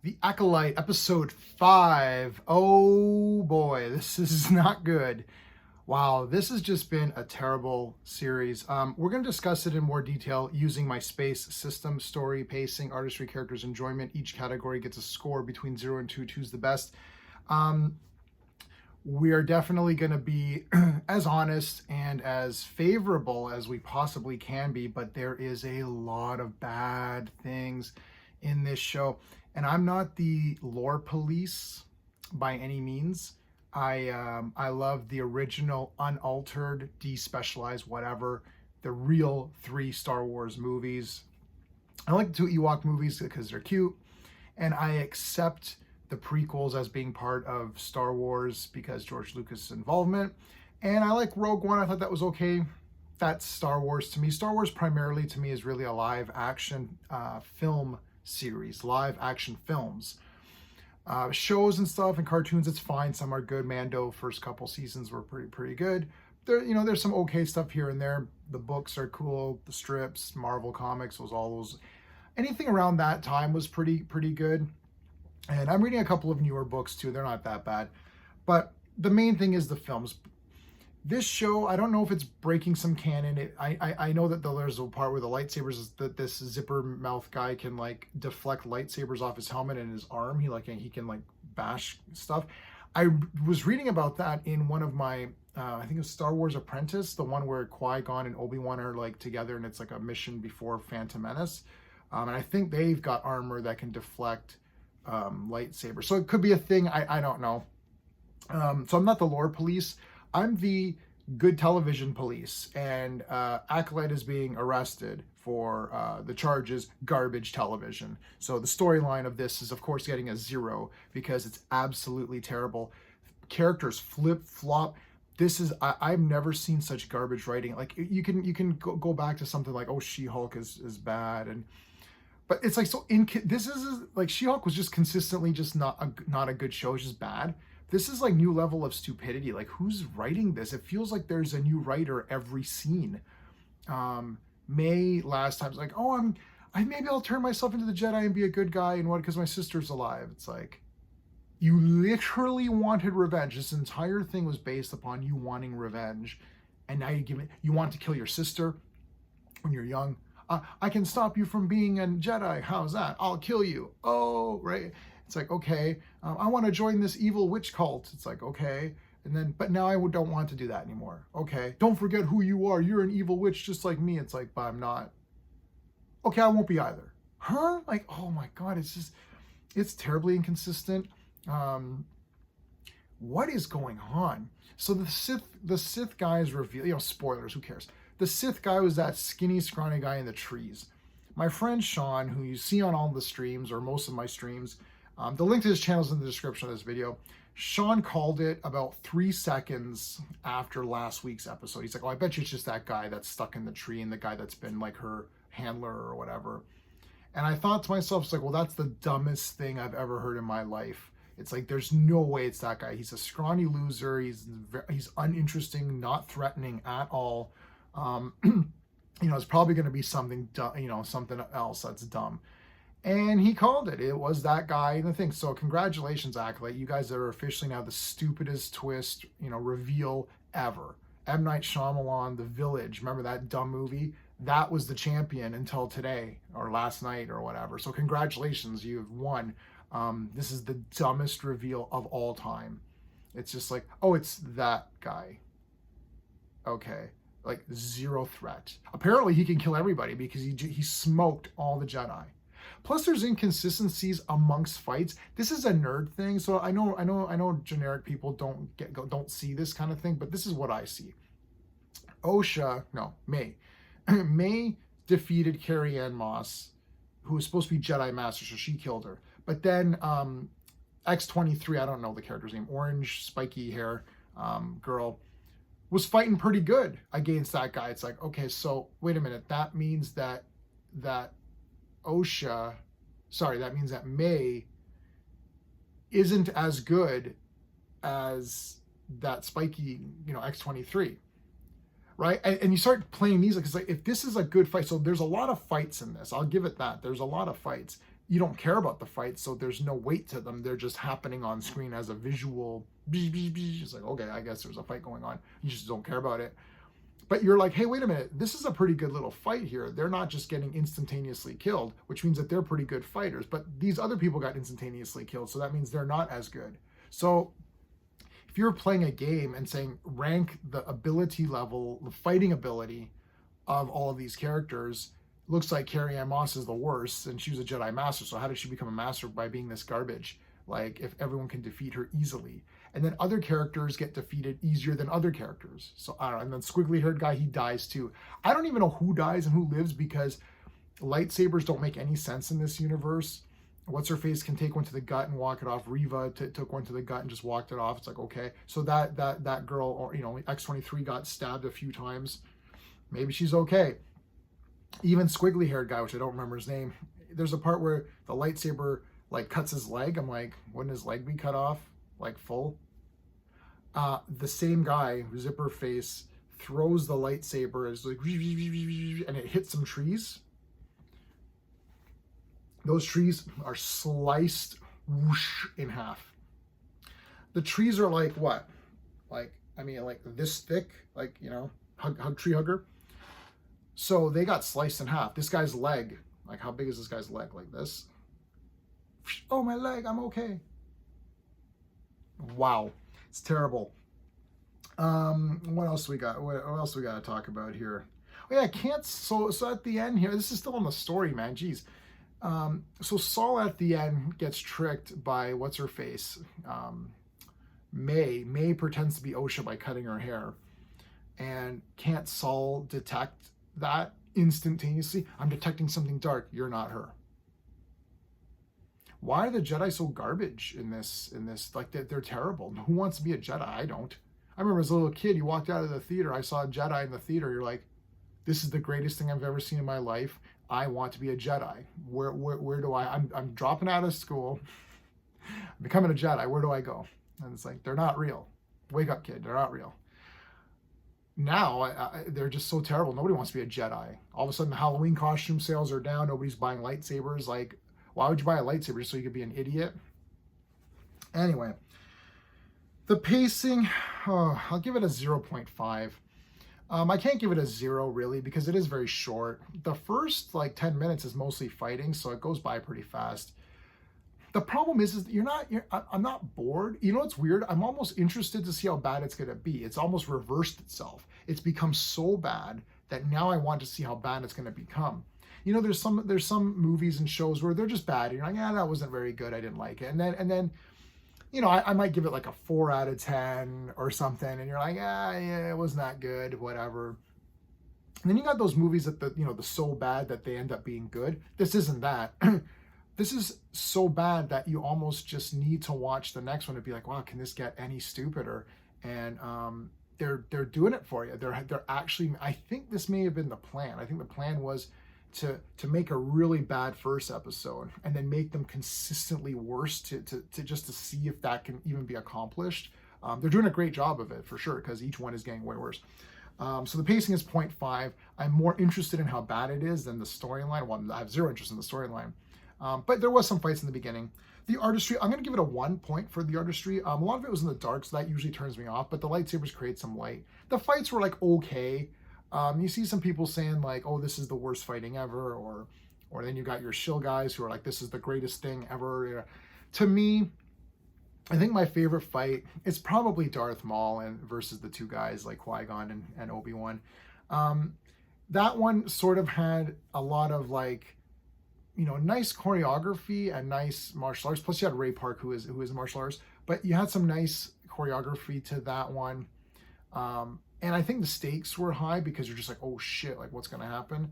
The Acolyte, episode 5. Oh boy, this is not good. Wow, this has just been a terrible series. We're going to discuss it in more detail using my space system: story, pacing, artistry, characters, enjoyment. Each category gets a score between 0 and 2. 2's the best. We are definitely going to be as honest and as favorable as we possibly can be, but there is a lot of bad things in this show. And I'm not the lore police by any means. I love the original, unaltered, despecialized, whatever, the real 3 Star Wars movies. I like the 2 Ewok movies because they're cute, and I accept the prequels as being part of Star Wars because George Lucas' involvement. And I like Rogue One. I thought that was okay. That's Star Wars to me. Star Wars primarily to me is really a live action film series, live action films. Shows and stuff and cartoons, it's fine. Some are good. Mando, first couple seasons were pretty good. There's some okay stuff here and there. The books are cool. The strips, Marvel Comics, anything around that time was pretty good. And I'm reading a couple of newer books too. They're not that bad. But the main thing is the films. This show, I don't know if it's breaking some canon. I know that there's a part where the lightsabers, that this zipper mouth guy can like deflect lightsabers off his helmet and his arm. He can like bash stuff. I was reading about that in one of my, I think it was Star Wars Apprentice, the one where Qui-Gon and Obi-Wan are like together and it's like a mission before Phantom Menace. And I think they've got armor that can deflect lightsabers. So it could be a thing. I don't know. So I'm not the lore police. I'm the good television police, and Acolyte is being arrested for the charges garbage television. So the storyline of this is, of course, getting a 0 because it's absolutely terrible. Characters flip-flop. I've never seen such garbage writing. Like you can go back to something like, oh, She-Hulk is bad, but it's like this is like She-Hulk was just consistently just not a good show. It's just bad. This is like new level of stupidity. Like, who's writing this? It feels like there's a new writer every scene. May last time's like, oh, maybe I'll turn myself into the Jedi and be a good guy and what, because my sister's alive. It's like, you literally wanted revenge. This entire thing was based upon you wanting revenge, and now you want to kill your sister when you're young. I can stop you from being a Jedi. How's that? I'll kill you. Oh, right. It's like, okay, I want to join this evil witch cult. It's like, okay. But now I don't want to do that anymore. Okay. Don't forget who you are. You're an evil witch just like me. It's like, but I'm not. Okay, I won't be either. Huh? Like, oh my God, it's terribly inconsistent. What is going on? So the Sith guys reveal, spoilers, who cares? The Sith guy was that skinny, scrawny guy in the trees. My friend Sean, who you see on all the streams or most of my streams, the link to his channel is in the description of this video. Sean called it about 3 seconds after last week's episode. He's like, oh, I bet you it's just that guy that's stuck in the tree and the guy that's been like her handler or whatever. And I thought to myself, it's like, well, that's the dumbest thing I've ever heard in my life. It's like, there's no way it's that guy. He's a scrawny loser. He's uninteresting, not threatening at all. It's probably going to be something, something else that's dumb. And he called it. It was that guy and the thing. So congratulations, Acolyte. You guys are officially now the stupidest twist, reveal ever. M. Night Shyamalan, The Village. Remember that dumb movie? That was the champion until today or last night or whatever. So congratulations, you've won. This is the dumbest reveal of all time. It's just like, oh, it's that guy. Okay. Like, 0 threat. Apparently he can kill everybody because he smoked all the Jedi. Plus, there's inconsistencies amongst fights. This is a nerd thing, so I know generic people don't see this kind of thing, but this is what I see. May May defeated Carrie-Anne Moss, who was supposed to be Jedi Master, so she killed her. But then X-23, I don't know the character's name, orange spiky hair girl, was fighting pretty good against that guy. It's like, okay, so wait a minute, that means that May isn't as good as that spiky, X-23, right? And you start playing these, because like, if this is a good fight, so there's a lot of fights in this. I'll give it that. There's a lot of fights. you don't care about the fight, so there's no weight to them. They're just happening on screen as a visual. It's like, okay, I guess there's a fight going on. You just don't care about it. But you're like, hey, wait a minute, this is a pretty good little fight here. They're not just getting instantaneously killed, which means that they're pretty good fighters. But these other people got instantaneously killed, so that means they're not as good. So if you're playing a game and saying rank the ability level, the fighting ability of all of these characters, looks like Carrie Ann Moss is the worst, and she was a Jedi Master, so how did she become a Master by being this garbage? Like, if everyone can defeat her easily. And then other characters get defeated easier than other characters. So, I don't know, and then squiggly-haired guy, he dies too. I don't even know who dies and who lives, because lightsabers don't make any sense in this universe. What's-her-face can take one to the gut and walk it off. Reva took one to the gut and just walked it off. It's like, okay. So that girl, or, you know, X-23 got stabbed a few times. Maybe she's okay. Even squiggly-haired guy, which I don't remember his name, there's a part where the lightsaber like cuts his leg. I'm like, wouldn't his leg be cut off, like full? The same guy, zipper face, throws the lightsaber as like, and it hits some trees. Those trees are sliced whoosh in half. The trees are like what? Like, I mean, like this thick, like, you know, hug tree hugger. So they got sliced in half. This guy's leg, like how big is this guy's leg? Like this. Oh, my leg, I'm okay. Wow, it's terrible. What else we got? What else we got to talk about here? Oh yeah, can't, so at the end here, this is still on the story, man, geez. So Saul at the end gets tricked by what's her face? May pretends to be Osha by cutting her hair. And can't Saul detect that instantaneously? I'm detecting something dark. You're not her. Why are the Jedi so garbage in this? Like, they're terrible. Who wants to be a Jedi? I don't. I remember as a little kid, you walked out of the theater, I saw a Jedi in the theater. You're like, this is the greatest thing I've ever seen in my life. I want to be a Jedi. Where do I'm dropping out of school. I'm becoming a Jedi. Where do I go? And it's like, they're not real. Wake up, kid. They're not real. Now, they're just so terrible. Nobody wants to be a Jedi. All of a sudden, the Halloween costume sales are down. Nobody's buying lightsabers. Like, why would you buy a lightsaber? Just so you could be an idiot? Anyway, the pacing, I'll give it a 0.5. I can't give it a 0, really, because it is very short. The first, like, 10 minutes is mostly fighting, so it goes by pretty fast. The problem is I'm not bored. You know what's weird? I'm almost interested to see how bad it's going to be. It's almost reversed itself. It's become so bad that now I want to see how bad it's going to become. You know, there's some movies and shows where they're just bad. And you're like, that wasn't very good. I didn't like it. And then, you know, I might give it like a 4 out of 10 or something. And you're like, yeah, it wasn't that good, whatever. And then you got those movies that the so bad that they end up being good. This isn't that. This is so bad that you almost just need to watch the next one to be like, wow, can this get any stupider? And they're doing it for you. They're actually, I think this may have been the plan. I think the plan was to make a really bad first episode and then make them consistently worse to just to see if that can even be accomplished. They're doing a great job of it for sure, because each one is getting way worse. So the pacing is 0.5. I'm more interested in how bad it is than the storyline. Well, I have zero interest in the storyline. But there was some fights in the beginning. The artistry, I'm going to give it a 1 point for the artistry. A lot of it was in the dark, so that usually turns me off, but the lightsabers create some light. The fights were like okay. You see some people saying like, oh, this is the worst fighting ever, or then you got your shill guys who are like, this is the greatest thing ever. To me, I think my favorite fight is probably Darth Maul versus the two guys like Qui-Gon and Obi-Wan. That one sort of had a lot of like, you know, nice choreography and nice martial arts. Plus you had Ray Park, who is martial arts, but you had some nice choreography to that one. And I think the stakes were high because you're just like, oh shit, like what's going to happen?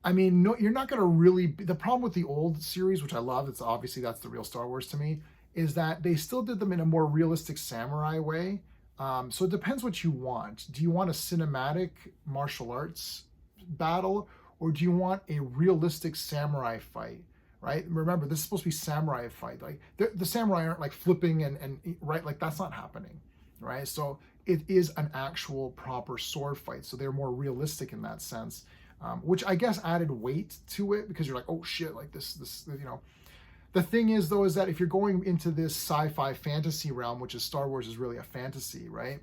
I mean, no, you're not going to really, the problem with the old series, which I love, it's obviously that's the real Star Wars to me, is that they still did them in a more realistic samurai way. So it depends what you want. Do you want a cinematic martial arts battle, or do you want a realistic samurai fight, right? Remember, this is supposed to be samurai fight. Like the samurai aren't like flipping and right, like that's not happening, right? So it is an actual proper sword fight. So they're more realistic in that sense. which I guess added weight to it because you're like, oh shit, like this, you know. The thing is, though, is that if you're going into this sci-fi fantasy realm, which is Star Wars is really a fantasy, right?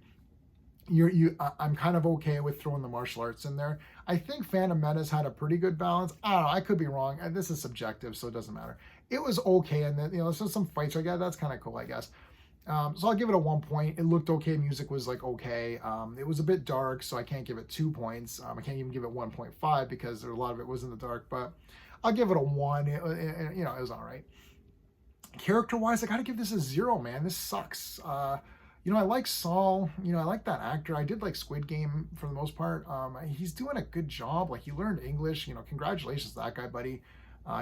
I'm kind of okay with throwing the martial arts in there. I think Phantom Menace had a pretty good balance. I don't know, I could be wrong. And this is subjective, so it doesn't matter. It was okay, and then, you know, there's some fights. That's kind of cool, I guess. So I'll give it a 1 point. It looked okay. Music was like okay. It was a bit dark, so I can't give it 2 points. I can't even give it 1.5 because a lot of it was in the dark. But I'll give it a 1. You know, it was all right. Character-wise, I got to give this a 0, man. This sucks. You know, I like Saul. You know, I like that actor. I did like Squid Game for the most part. He's doing a good job. Like, he learned English. You know, congratulations to that guy, buddy.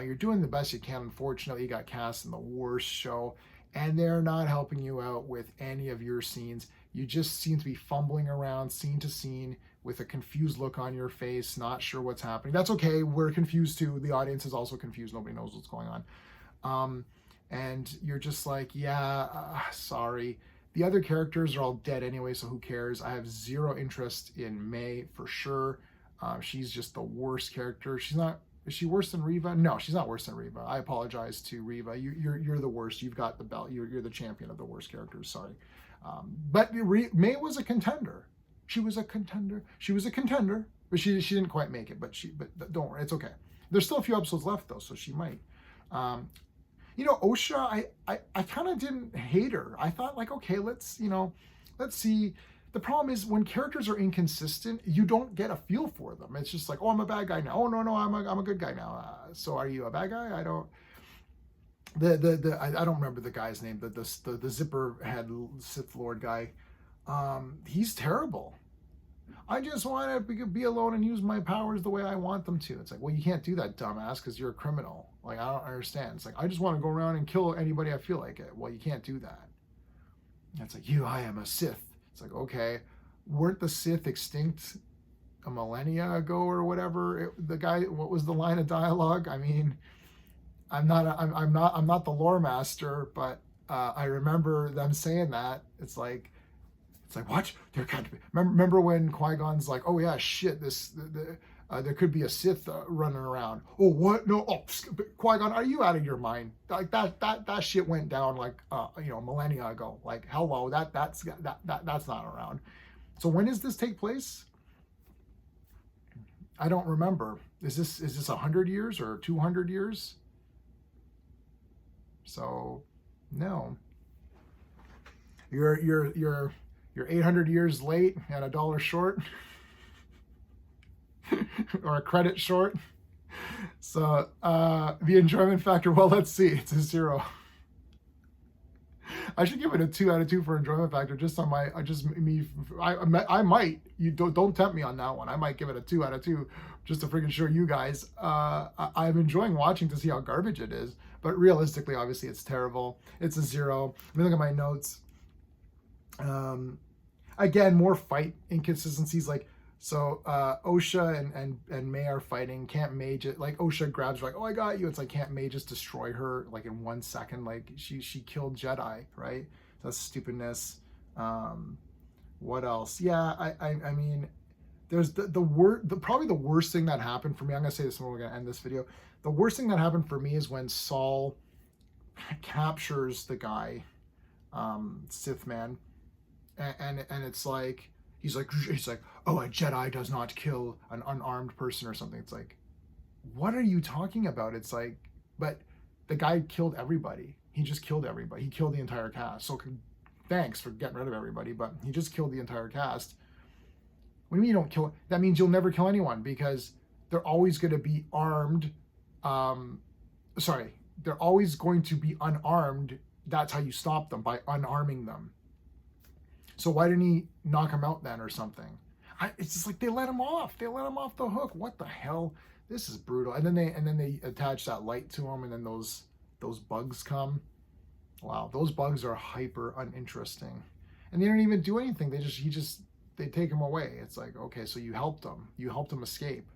You're doing the best you can. Unfortunately, you got cast in the worst show, and they're not helping you out with any of your scenes. You just seem to be fumbling around scene to scene with a confused look on your face, not sure what's happening. That's okay. We're confused too. The audience is also confused. Nobody knows what's going on. And you're just like, yeah, sorry. The other characters are all dead anyway, so who cares? I have 0 interest in May for sure. She's just the worst character. She's not. Is she worse than Reva? No, she's not worse than Reva. I apologize to Reva. You're the worst. You've got the belt. You're the champion of the worst characters. Sorry. But May was a contender. She was a contender. But she didn't quite make it. But don't worry, it's okay. There's still a few episodes left though, so she might. You know, Osha, I kind of didn't hate her. I thought like, okay, let's see. The problem is when characters are inconsistent, you don't get a feel for them. It's just like, oh, I'm a bad guy now. Oh no, I'm a good guy now. So are you a bad guy? I don't. I don't remember the guy's name. The zipper head Sith Lord guy. He's terrible. I just want to be alone and use my powers the way I want them to. It's like, well, you can't do that, dumbass, because you're a criminal. Like, I don't understand. It's like, I just want to go around and kill anybody I feel like it. Well, you can't do that. And it's like, I am a Sith. It's like, okay, weren't the Sith extinct a millennia ago or whatever? The guy, what was the line of dialogue? I mean, I'm not the lore master, but I remember them saying that. It's like what? There got to be. Remember when Qui-Gon's like, oh yeah, shit, there could be a Sith running around. Oh what? No, Qui-Gon, are you out of your mind? Like that shit went down like millennia ago. Like hello, that's not around. So when does this take place? I don't remember. Is this 100 years or 200 years? So no. You're 800 years late and $1 short or a credit short. So the enjoyment factor, well, let's see, it's a 0. I should give it a 2 out of 2 for enjoyment factor. Just on my, I might, you don't tempt me on that one. I might give it a 2 out of 2 just to freaking show you guys. I'm enjoying watching to see how garbage it is, but realistically, obviously it's terrible. It's a 0. Let me look at my notes. Again, more fight inconsistencies. Like, so Osha and May are fighting. Can't May just, like, Osha grabs her, like, oh, I got you. It's like, can't May just destroy her like in 1 second? Like, she killed Jedi, right? That's stupidness. What else? Yeah, I mean, there's probably the worst thing that happened for me. I'm gonna say this when we're gonna end this video. The worst thing that happened for me is when Saul captures the guy, Sith man. And it's like he's like, oh, a Jedi does not kill an unarmed person or something. It's like, what are you talking about? It's like, but the guy killed everybody. He just killed everybody. He killed the entire cast. So thanks for getting rid of everybody, but he just killed the entire cast. What do you mean you don't kill? That means you'll never kill anyone because they're always going to be armed. They're always going to be unarmed. That's how you stop them, by unarming them. So why didn't he knock him out then or something? It's just like they let him off. They let him off the hook. What the hell? This is brutal. And then they attach that light to him, and then those bugs come. Wow, those bugs are hyper uninteresting, and they don't even do anything. They take him away. It's like, okay, so you helped him. You helped him escape.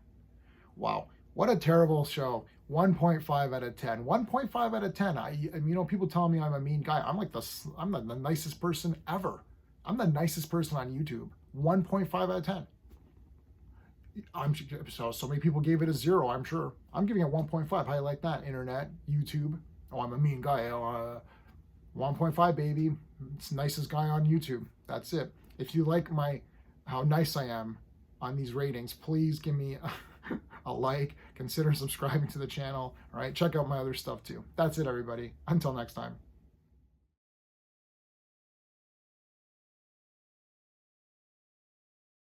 Wow, what a terrible show. 1.5 out of 10. 1.5 out of 10. People tell me I'm a mean guy. I'm the nicest person ever. I'm the nicest person on YouTube. 1.5 out of 10. I'm so many people gave it a 0. I'm sure I'm giving it 1.5. How you like that, internet, YouTube? Oh, I'm a mean guy. 1.5, baby. It's the nicest guy on YouTube. That's it. If you like how nice I am on these ratings, please give me a like. Consider subscribing to the channel. All right, check out my other stuff too. That's it, everybody. Until next time.